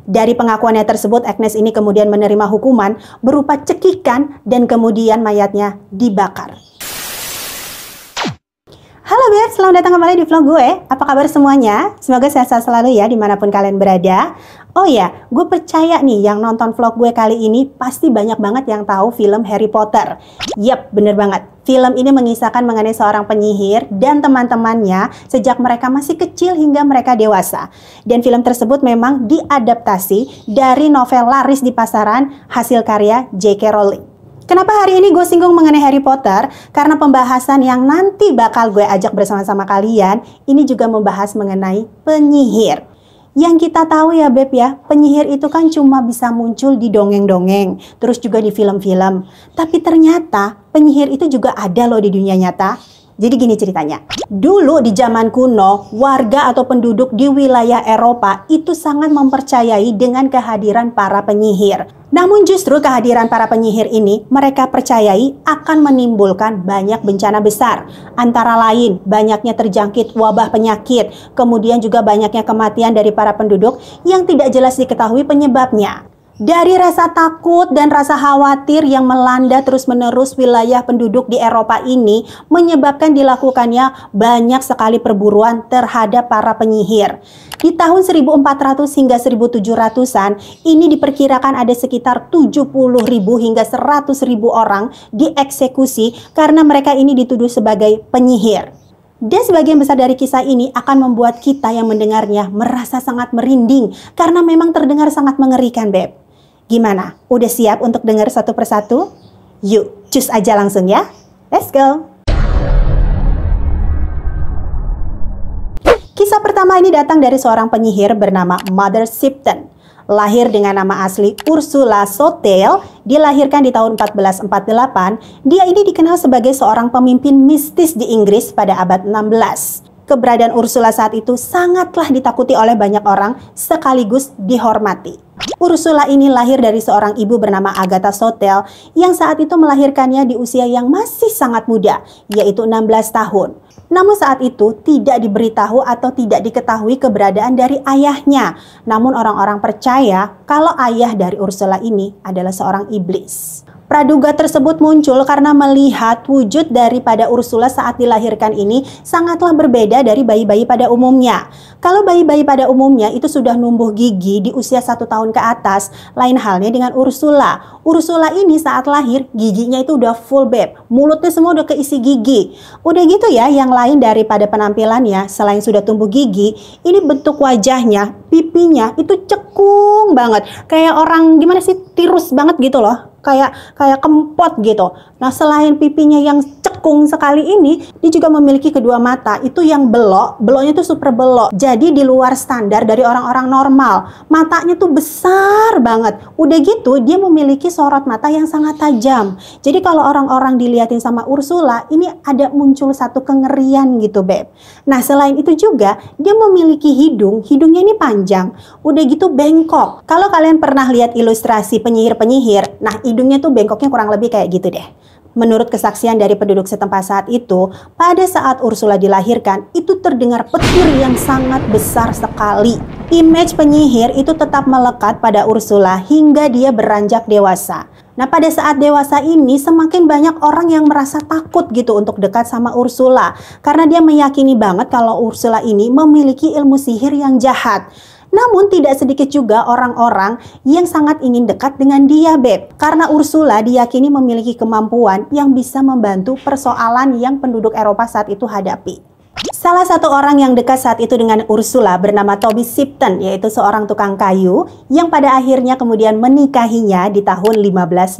Dari pengakuannya tersebut, Agnes ini kemudian menerima hukuman berupa cekikan dan kemudian mayatnya dibakar. Halo Beb, selamat datang kembali di vlog gue. Apa kabar semuanya? Semoga sehat-sehat selalu ya dimanapun kalian berada. Oh ya, gue percaya nih yang nonton vlog gue kali ini pasti banyak banget yang tahu film Harry Potter. Yap, bener banget. Film ini mengisahkan mengenai seorang penyihir dan teman-temannya sejak mereka masih kecil hingga mereka dewasa. Dan film tersebut memang diadaptasi dari novel laris di pasaran hasil karya J.K. Rowling. Kenapa hari ini gue singgung mengenai Harry Potter? Karena pembahasan yang nanti bakal gue ajak bersama-sama kalian ini juga membahas mengenai penyihir. Yang kita tahu ya Beb ya, penyihir itu kan cuma bisa muncul di dongeng-dongeng, terus juga di film-film. Tapi ternyata penyihir itu juga ada loh di dunia nyata. Jadi gini ceritanya, dulu di zaman kuno, warga atau penduduk di wilayah Eropa itu sangat mempercayai dengan kehadiran para penyihir. Namun justru kehadiran para penyihir ini mereka percayai akan menimbulkan banyak bencana besar. Antara lain banyaknya terjangkit wabah penyakit, kemudian juga banyaknya kematian dari para penduduk yang tidak jelas diketahui penyebabnya. Dari rasa takut dan rasa khawatir yang melanda terus-menerus wilayah penduduk di Eropa ini menyebabkan dilakukannya banyak sekali perburuan terhadap para penyihir. Di tahun 1400 hingga 1700-an, ini diperkirakan ada sekitar 70.000 hingga 100.000 orang dieksekusi karena mereka ini dituduh sebagai penyihir. Dan sebagian besar dari kisah ini akan membuat kita yang mendengarnya merasa sangat merinding karena memang terdengar sangat mengerikan, Beb. Gimana? Udah siap untuk dengar satu persatu? Yuk, cus aja langsung ya. Let's go! Kisah pertama ini datang dari seorang penyihir bernama Mother Shipton. Lahir dengan nama asli Ursula Sotel, dilahirkan di tahun 1448. Dia ini dikenal sebagai seorang pemimpin mistis di Inggris pada abad 16. Keberadaan Ursula saat itu sangatlah ditakuti oleh banyak orang sekaligus dihormati. Ursula ini lahir dari seorang ibu bernama Agatha Sotel yang saat itu melahirkannya di usia yang masih sangat muda, yaitu 16 tahun. Namun saat itu tidak diberitahu atau tidak diketahui keberadaan dari ayahnya. Namun orang-orang percaya kalau ayah dari Ursula ini adalah seorang iblis. Praduga tersebut muncul karena melihat wujud daripada Ursula saat dilahirkan ini sangatlah berbeda dari bayi-bayi pada umumnya. Kalau bayi-bayi pada umumnya itu sudah numbuh gigi di usia 1 tahun ke atas, lain halnya dengan Ursula. Ursula ini saat lahir giginya itu udah full, Beb. Mulutnya semua udah keisi gigi. Udah gitu ya, yang lain daripada penampilannya selain sudah tumbuh gigi, ini bentuk wajahnya, pipinya itu cekung banget. Kayak orang gimana sih, tirus banget gitu loh. Kayak kempot gitu. Nah, selain pipinya yang cekung sekali ini, dia juga memiliki kedua mata itu yang beloknya tuh super belok. Jadi di luar standar dari orang-orang normal. Matanya tuh besar banget. Udah gitu dia memiliki sorot mata yang sangat tajam. Jadi kalau orang-orang diliatin sama Ursula, ini ada muncul satu kengerian gitu, Beb. Nah, selain itu juga dia memiliki hidungnya ini panjang. Udah gitu bengkok. Kalau kalian pernah lihat ilustrasi penyihir-penyihir, nah hidungnya tuh bengkoknya kurang lebih kayak gitu deh. Menurut kesaksian dari penduduk setempat saat itu, pada saat Ursula dilahirkan, itu terdengar petir yang sangat besar sekali. Image penyihir itu tetap melekat pada Ursula hingga dia beranjak dewasa. Nah, pada saat dewasa ini semakin banyak orang yang merasa takut gitu untuk dekat sama Ursula. Karena dia meyakini banget kalau Ursula ini memiliki ilmu sihir yang jahat. Namun tidak sedikit juga orang-orang yang sangat ingin dekat dengan dia, Beb. Karena Ursula diyakini memiliki kemampuan yang bisa membantu persoalan yang penduduk Eropa saat itu hadapi. Salah satu orang yang dekat saat itu dengan Ursula bernama Toby Shipton, yaitu seorang tukang kayu yang pada akhirnya kemudian menikahinya di tahun 1512.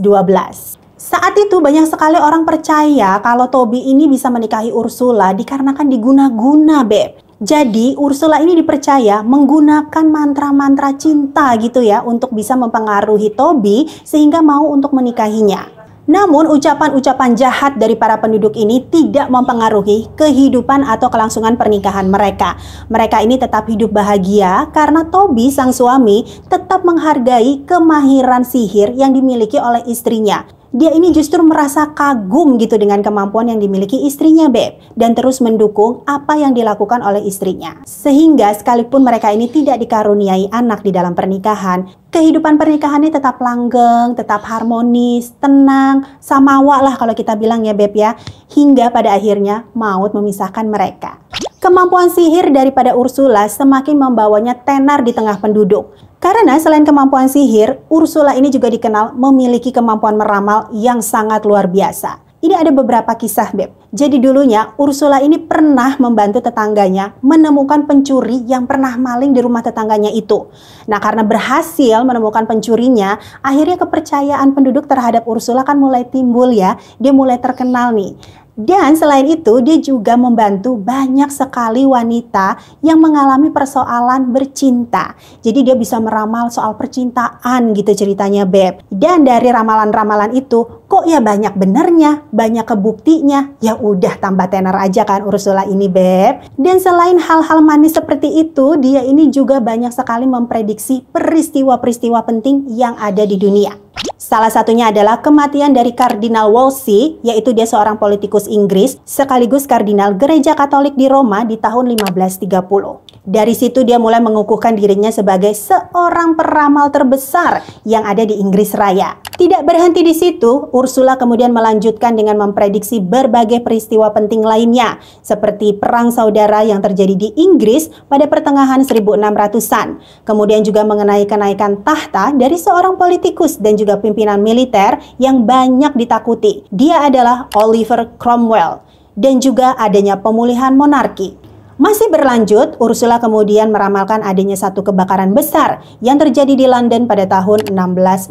Saat itu banyak sekali orang percaya kalau Toby ini bisa menikahi Ursula dikarenakan diguna-guna, Beb. Jadi Ursula ini dipercaya menggunakan mantra-mantra cinta gitu ya untuk bisa mempengaruhi Toby sehingga mau untuk menikahinya. Namun ucapan-ucapan jahat dari para penduduk ini tidak mempengaruhi kehidupan atau kelangsungan pernikahan mereka. Mereka ini tetap hidup bahagia karena Toby sang suami tetap menghargai kemahiran sihir yang dimiliki oleh istrinya. dia ini justru merasa kagum gitu dengan kemampuan yang dimiliki istrinya, Beb, dan terus mendukung apa yang dilakukan oleh istrinya. Sehingga sekalipun mereka ini tidak dikaruniai anak di dalam pernikahan, kehidupan pernikahannya tetap langgeng, tetap harmonis, tenang, samawa lah kalau kita bilang ya, Beb ya, hingga pada akhirnya maut memisahkan mereka. Kemampuan sihir daripada Ursula semakin membawanya tenar di tengah penduduk. Karena selain kemampuan sihir, Ursula ini juga dikenal memiliki kemampuan meramal yang sangat luar biasa. Ini ada beberapa kisah, Beb. Jadi dulunya Ursula ini pernah membantu tetangganya menemukan pencuri yang pernah maling di rumah tetangganya itu. Nah, karena berhasil menemukan pencurinya, akhirnya kepercayaan penduduk terhadap Ursula kan mulai timbul ya. Dia mulai terkenal nih. Dan selain itu, dia juga membantu banyak sekali wanita yang mengalami persoalan bercinta. Jadi dia bisa meramal soal percintaan gitu ceritanya, Beb. Dan dari ramalan-ramalan itu, kok ya banyak benernya, banyak kebuktinya. Ya udah tambah tenar aja kan Ursula ini, Beb. Dan selain hal-hal manis seperti itu, dia ini juga banyak sekali memprediksi peristiwa-peristiwa penting yang ada di dunia. Salah satunya adalah kematian dari Kardinal Wolsey, yaitu dia seorang politikus Inggris, sekaligus kardinal gereja Katolik di Roma di tahun 1530. Dari situ dia mulai mengukuhkan dirinya sebagai seorang peramal terbesar yang ada di Inggris Raya. Tidak berhenti di situ, Ursula kemudian melanjutkan dengan memprediksi berbagai peristiwa penting lainnya, seperti perang saudara yang terjadi di Inggris pada pertengahan 1600-an. Kemudian juga mengenai kenaikan tahta dari seorang politikus dan juga pimpinan militer yang banyak ditakuti. Dia adalah Oliver Cromwell. Dan juga adanya pemulihan monarki. Masih berlanjut, Ursula kemudian meramalkan adanya satu kebakaran besar yang terjadi di London pada tahun 1666.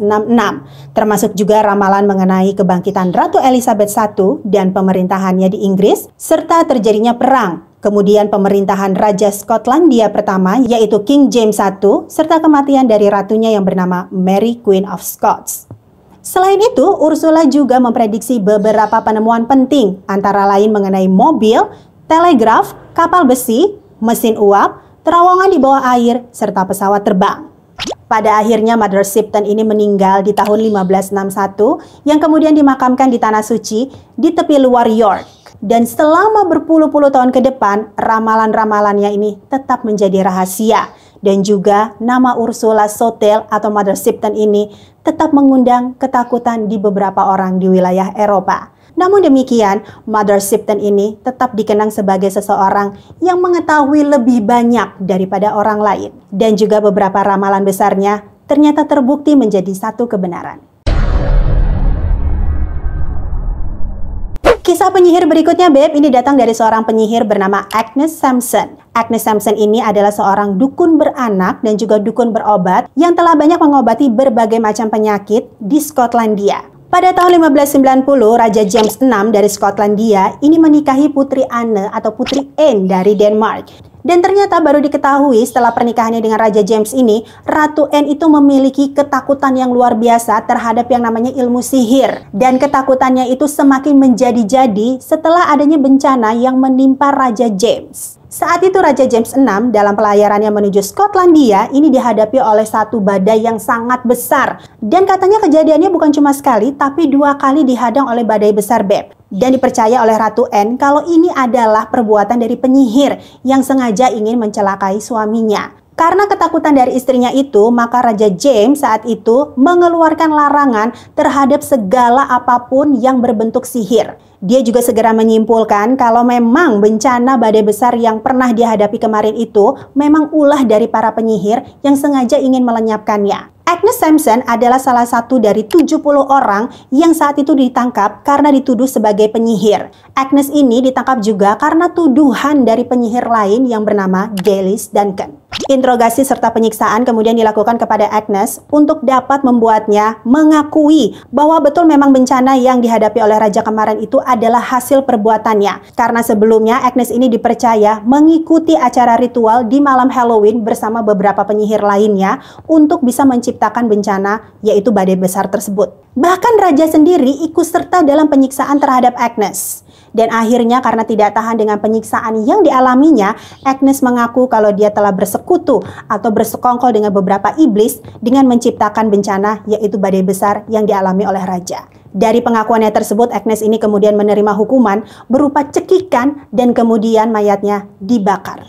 Termasuk juga ramalan mengenai kebangkitan Ratu Elizabeth I dan pemerintahannya di Inggris, serta terjadinya perang. Kemudian pemerintahan Raja Skotlandia pertama, yaitu King James I, serta kematian dari ratunya yang bernama Mary Queen of Scots. Selain itu, Ursula juga memprediksi beberapa penemuan penting, antara lain mengenai mobil, telegraf, kapal besi, mesin uap, terowongan di bawah air, serta pesawat terbang. Pada akhirnya Mother Shipton ini meninggal di tahun 1561 yang kemudian dimakamkan di Tanah Suci di tepi luar York. Dan selama berpuluh-puluh tahun ke depan, ramalan-ramalannya ini tetap menjadi rahasia. Dan juga nama Ursula Sotel atau Mother Shipton ini tetap mengundang ketakutan di beberapa orang di wilayah Eropa. Namun demikian, Mother Shipton ini tetap dikenang sebagai seseorang yang mengetahui lebih banyak daripada orang lain. Dan juga beberapa ramalan besarnya ternyata terbukti menjadi satu kebenaran. Kisah penyihir berikutnya, Beb, ini datang dari seorang penyihir bernama Agnes Sampson. Agnes Sampson ini adalah seorang dukun beranak dan juga dukun berobat yang telah banyak mengobati berbagai macam penyakit di Skotlandia. Pada tahun 1590, Raja James VI dari Skotlandia ini menikahi Putri Anne atau Putri Anne dari Denmark. Dan ternyata baru diketahui setelah pernikahannya dengan Raja James ini, Ratu Anne itu memiliki ketakutan yang luar biasa terhadap yang namanya ilmu sihir. Dan ketakutannya itu semakin menjadi-jadi setelah adanya bencana yang menimpa Raja James. Saat itu Raja James VI dalam pelayarannya menuju Skotlandia ini dihadapi oleh satu badai yang sangat besar. Dan katanya kejadiannya bukan cuma sekali, tapi 2 kali dihadang oleh badai besar, Beb. Dan dipercaya oleh Ratu Anne kalau ini adalah perbuatan dari penyihir yang sengaja ingin mencelakai suaminya. Karena ketakutan dari istrinya itu, maka Raja James saat itu mengeluarkan larangan terhadap segala apapun yang berbentuk sihir. Dia juga segera menyimpulkan kalau memang bencana badai besar yang pernah dihadapi kemarin itu memang ulah dari para penyihir yang sengaja ingin melenyapkannya. Agnes Sampson adalah salah satu dari 70 orang yang saat itu ditangkap karena dituduh sebagai penyihir. Agnes ini ditangkap juga karena tuduhan dari penyihir lain yang bernama Giles Duncan. Interogasi serta penyiksaan kemudian dilakukan kepada Agnes untuk dapat membuatnya mengakui bahwa betul memang bencana yang dihadapi oleh raja kemarin itu adalah hasil perbuatannya. Karena sebelumnya Agnes ini dipercaya mengikuti acara ritual di malam Halloween bersama beberapa penyihir lainnya untuk bisa menciptakan bencana, yaitu badai besar tersebut. Bahkan raja sendiri ikut serta dalam penyiksaan terhadap Agnes. Dan akhirnya karena tidak tahan dengan penyiksaan yang dialaminya, Agnes mengaku kalau dia telah bersekutu atau bersekongkol dengan beberapa iblis dengan menciptakan bencana, yaitu badai besar yang dialami oleh raja. Dari pengakuannya tersebut, Agnes ini kemudian menerima hukuman berupa cekikan dan kemudian mayatnya dibakar.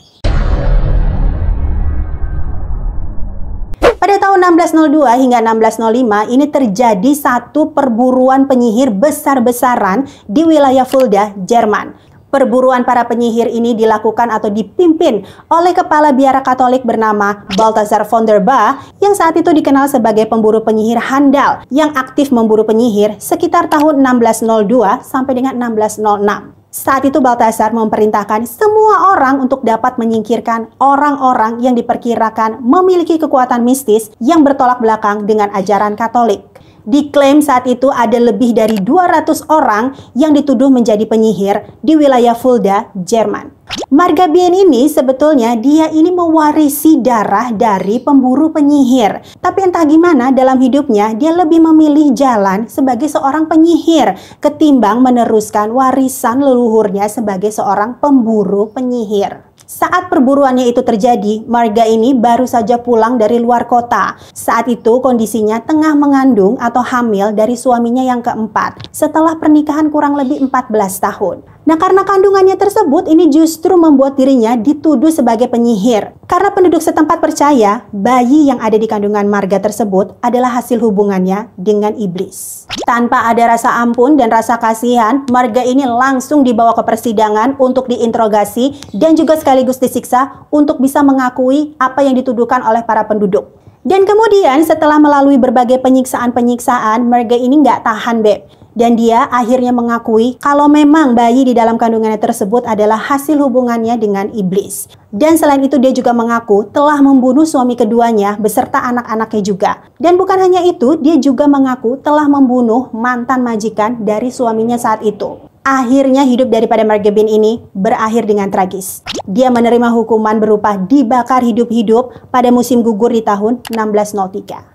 Pada tahun 1602 hingga 1605 ini terjadi satu perburuan penyihir besar-besaran di wilayah Fulda, Jerman. Perburuan para penyihir ini dilakukan atau dipimpin oleh kepala biara Katolik bernama Balthasar von der Baa yang saat itu dikenal sebagai pemburu penyihir handal yang aktif memburu penyihir sekitar tahun 1602 sampai dengan 1606. Saat itu Balthasar memerintahkan semua orang untuk dapat menyingkirkan orang-orang yang diperkirakan memiliki kekuatan mistis yang bertolak belakang dengan ajaran Katolik. Diklaim saat itu ada lebih dari 200 orang yang dituduh menjadi penyihir di wilayah Fulda, Jerman. Marga Bien ini sebetulnya dia ini mewarisi darah dari pemburu penyihir. Tapi entah gimana dalam hidupnya dia lebih memilih jalan sebagai seorang penyihir ketimbang meneruskan warisan leluhurnya sebagai seorang pemburu penyihir. Saat perburuannya itu terjadi, Marga ini baru saja pulang dari luar kota. Saat itu kondisinya tengah mengandung atau hamil dari suaminya yang keempat setelah pernikahan kurang lebih 14 tahun. Nah, karena kandungannya tersebut ini justru membuat dirinya dituduh sebagai penyihir. Karena penduduk setempat percaya bayi yang ada di kandungan Marga tersebut adalah hasil hubungannya dengan iblis. Tanpa ada rasa ampun dan rasa kasihan, Marga ini langsung dibawa ke persidangan untuk diinterogasi dan juga sekaligus disiksa untuk bisa mengakui apa yang dituduhkan oleh para penduduk. Dan kemudian setelah melalui berbagai penyiksaan-penyiksaan, Marga ini nggak tahan, Beb. Dan dia akhirnya mengakui kalau memang bayi di dalam kandungannya tersebut adalah hasil hubungannya dengan iblis. Dan selain itu dia juga mengaku telah membunuh suami keduanya beserta anak-anaknya juga. Dan bukan hanya itu, dia juga mengaku telah membunuh mantan majikan dari suaminya saat itu. Akhirnya hidup daripada Marga Bien ini berakhir dengan tragis. Dia menerima hukuman berupa dibakar hidup-hidup pada musim gugur di tahun 1603.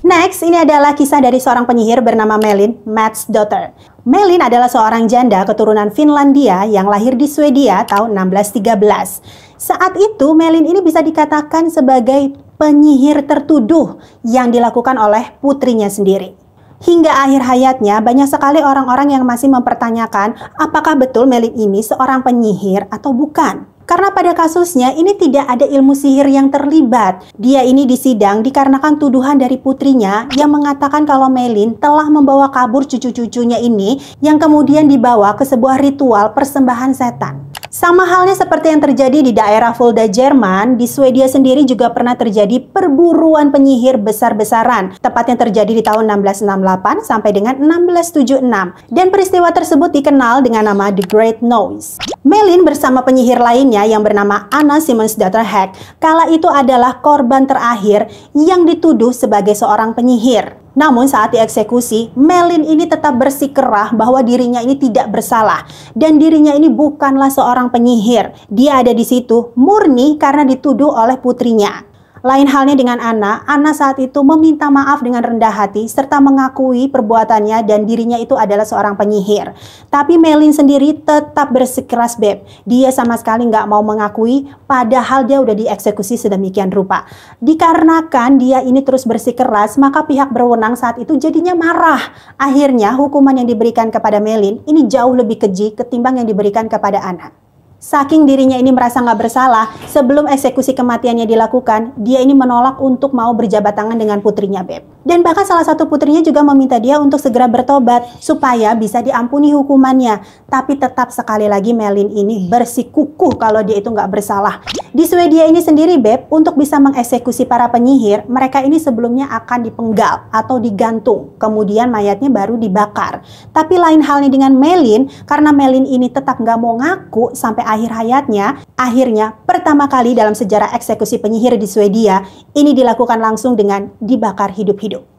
Next, ini adalah kisah dari seorang penyihir bernama Melin Matsdotter. Melin adalah seorang janda keturunan Finlandia yang lahir di Swedia tahun 1613. Saat itu, Melin ini bisa dikatakan sebagai penyihir tertuduh yang dilakukan oleh putrinya sendiri. Hingga akhir hayatnya, banyak sekali orang-orang yang masih mempertanyakan apakah betul Melin ini seorang penyihir atau bukan. Karena pada kasusnya ini tidak ada ilmu sihir yang terlibat. Dia ini disidang dikarenakan tuduhan dari putrinya yang mengatakan kalau Melin telah membawa kabur cucu-cucunya ini yang kemudian dibawa ke sebuah ritual persembahan setan. Sama halnya seperti yang terjadi di daerah Fulda, Jerman, di Swedia sendiri juga pernah terjadi perburuan penyihir besar-besaran. Tepatnya terjadi di tahun 1668 sampai dengan 1676. Dan peristiwa tersebut dikenal dengan nama The Great Noise. Melin bersama penyihir lainnya yang bernama Anna Simonsdotter Hek kala itu adalah korban terakhir yang dituduh sebagai seorang penyihir. Namun saat dieksekusi, Melin ini tetap bersikeras bahwa dirinya ini tidak bersalah dan dirinya ini bukanlah seorang penyihir. Dia ada di situ murni karena dituduh oleh putrinya. Lain halnya dengan Anna saat itu meminta maaf dengan rendah hati serta mengakui perbuatannya dan dirinya itu adalah seorang penyihir. Tapi Melin sendiri tetap bersikeras, Beb. Dia sama sekali nggak mau mengakui padahal dia udah dieksekusi sedemikian rupa. Dikarenakan dia ini terus bersikeras, maka pihak berwenang saat itu jadinya marah. Akhirnya hukuman yang diberikan kepada Melin ini jauh lebih keji ketimbang yang diberikan kepada Anna. Saking dirinya ini merasa nggak bersalah, sebelum eksekusi kematiannya dilakukan, dia ini menolak untuk mau berjabat tangan dengan putrinya, Beb. Dan bahkan salah satu putrinya juga meminta dia untuk segera bertobat supaya bisa diampuni hukumannya. Tapi tetap sekali lagi Melin ini bersikukuh kalau dia itu nggak bersalah. Di Swedia ini sendiri, Beb, untuk bisa mengeksekusi para penyihir, mereka ini sebelumnya akan dipenggal atau digantung. Kemudian mayatnya baru dibakar. Tapi lain halnya dengan Melin, karena Melin ini tetap nggak mau ngaku sampai akhir hayatnya, akhirnya pertama kali dalam sejarah eksekusi penyihir di Swedia, ini dilakukan langsung dengan dibakar hidup-hidup.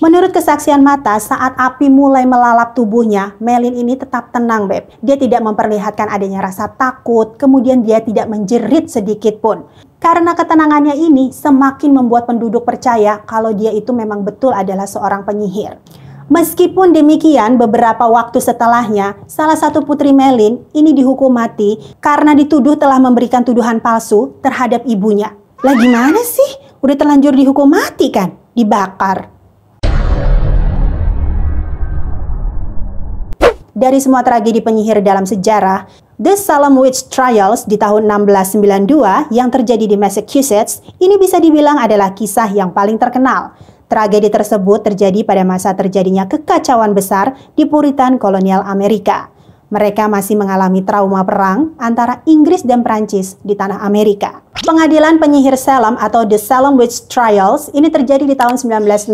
Menurut kesaksian mata, saat api mulai melalap tubuhnya, Melin ini tetap tenang, Beb. Dia tidak memperlihatkan adanya rasa takut, kemudian dia tidak menjerit sedikit pun. Karena ketenangannya ini semakin membuat penduduk percaya kalau dia itu memang betul adalah seorang penyihir. Meskipun demikian, beberapa waktu setelahnya, salah satu putri Melin ini dihukum mati karena dituduh telah memberikan tuduhan palsu terhadap ibunya. Lah gimana sih? Udah terlanjur dihukum mati kan? dibakar. Dari semua tragedi penyihir dalam sejarah, The Salem Witch Trials di tahun 1692 yang terjadi di Massachusetts ini bisa dibilang adalah kisah yang paling terkenal. Tragedi tersebut terjadi pada masa terjadinya kekacauan besar di Puritan kolonial Amerika. Mereka masih mengalami trauma perang antara Inggris dan Prancis di tanah Amerika. Pengadilan penyihir Salem atau The Salem Witch Trials ini terjadi di tahun 1962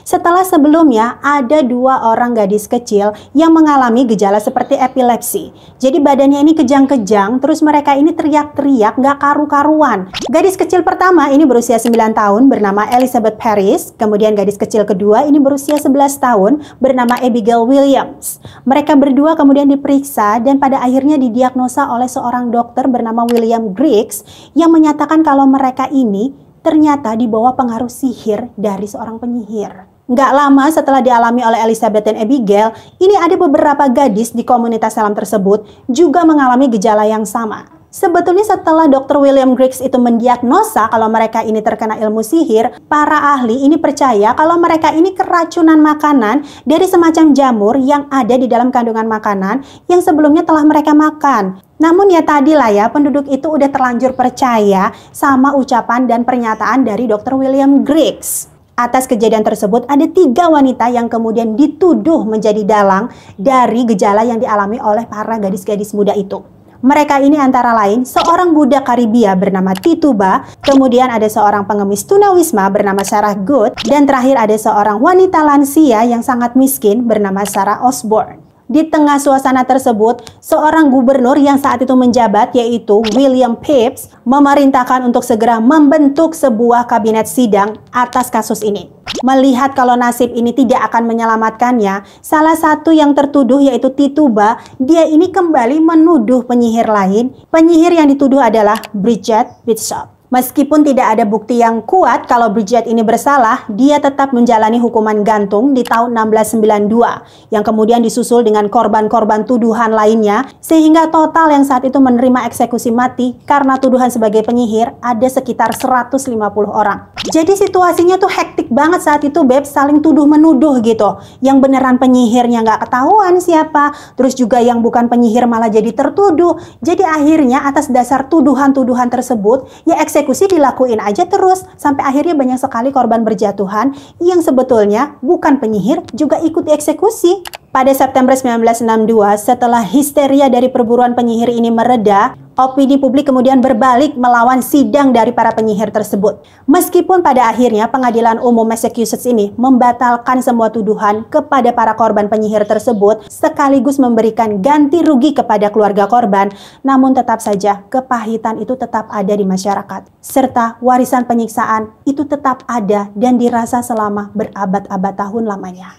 setelah sebelumnya ada 2 orang gadis kecil yang mengalami gejala seperti epilepsi. Jadi badannya ini kejang-kejang, terus mereka ini teriak-teriak nggak karu-karuan. Gadis kecil pertama ini berusia 9 tahun bernama Elizabeth Paris, kemudian gadis kecil kedua ini berusia 11 tahun bernama Abigail Williams. Mereka berdua kemudian diperiksa dan pada akhirnya didiagnosa oleh seorang dokter bernama William Griggs yang menyatakan kalau mereka ini ternyata dibawa pengaruh sihir dari seorang penyihir. Nggak lama setelah dialami oleh Elizabeth dan Abigail, ini ada beberapa gadis di komunitas Salem tersebut juga mengalami gejala yang sama. Sebetulnya setelah Dr. William Griggs itu mendiagnosa kalau mereka ini terkena ilmu sihir, para ahli ini percaya kalau mereka ini keracunan makanan dari semacam jamur yang ada di dalam kandungan makanan yang sebelumnya telah mereka makan. Namun ya tadilah ya, penduduk itu udah terlanjur percaya sama ucapan dan pernyataan dari Dr. William Griggs. Atas kejadian tersebut ada 3 wanita yang kemudian dituduh menjadi dalang dari gejala yang dialami oleh para gadis-gadis muda itu. Mereka ini antara lain seorang budak Karibia bernama Tituba, kemudian ada seorang pengemis tunawisma bernama Sarah Good, dan terakhir ada seorang wanita lansia yang sangat miskin bernama Sarah Osborne. Di tengah suasana tersebut, seorang gubernur yang saat itu menjabat yaitu William Phips memerintahkan untuk segera membentuk sebuah kabinet sidang atas kasus ini. Melihat kalau nasib ini tidak akan menyelamatkannya, salah satu yang tertuduh yaitu Tituba, dia ini kembali menuduh penyihir lain. Penyihir yang dituduh adalah Bridget Bishop. Meskipun tidak ada bukti yang kuat kalau Bridget ini bersalah, dia tetap menjalani hukuman gantung di tahun 1692 yang kemudian disusul dengan korban-korban tuduhan lainnya, sehingga total yang saat itu menerima eksekusi mati karena tuduhan sebagai penyihir ada sekitar 150 orang. Jadi situasinya tuh hektik banget saat itu, Beb, saling tuduh-menuduh gitu. Yang beneran penyihirnya nggak ketahuan siapa, terus juga yang bukan penyihir malah jadi tertuduh. Jadi akhirnya atas dasar tuduhan-tuduhan tersebut, ya eksekusi dilakuin aja terus sampai akhirnya banyak sekali korban berjatuhan yang sebetulnya bukan penyihir juga ikut dieksekusi. Pada September 1962, setelah histeria dari perburuan penyihir ini mereda, opini publik kemudian berbalik melawan sidang dari para penyihir tersebut. Meskipun pada akhirnya Pengadilan Umum Massachusetts ini membatalkan semua tuduhan kepada para korban penyihir tersebut sekaligus memberikan ganti rugi kepada keluarga korban, namun tetap saja kepahitan itu tetap ada di masyarakat. Serta warisan penyiksaan itu tetap ada dan dirasa selama berabad-abad tahun lamanya.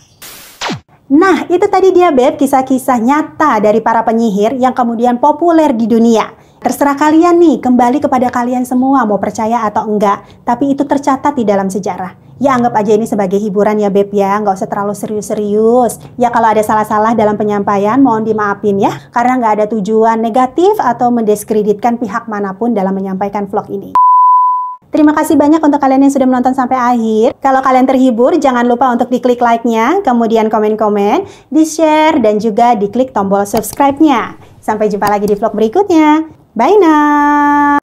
Nah, itu tadi dia, Beb, kisah-kisah nyata dari para penyihir yang kemudian populer di dunia. Terserah kalian nih, kembali kepada kalian semua mau percaya atau enggak. Tapi itu tercatat di dalam sejarah. Ya anggap aja ini sebagai hiburan ya, Beb ya, nggak usah terlalu serius-serius. Ya kalau ada salah-salah dalam penyampaian mohon dimaafin ya, karena nggak ada tujuan negatif atau mendiskreditkan pihak manapun dalam menyampaikan vlog ini. Terima kasih banyak untuk kalian yang sudah menonton sampai akhir. Kalau kalian terhibur, jangan lupa untuk diklik like-nya, kemudian komen-komen, di-share, dan juga diklik tombol subscribe-nya. Sampai jumpa lagi di vlog berikutnya. Bye now!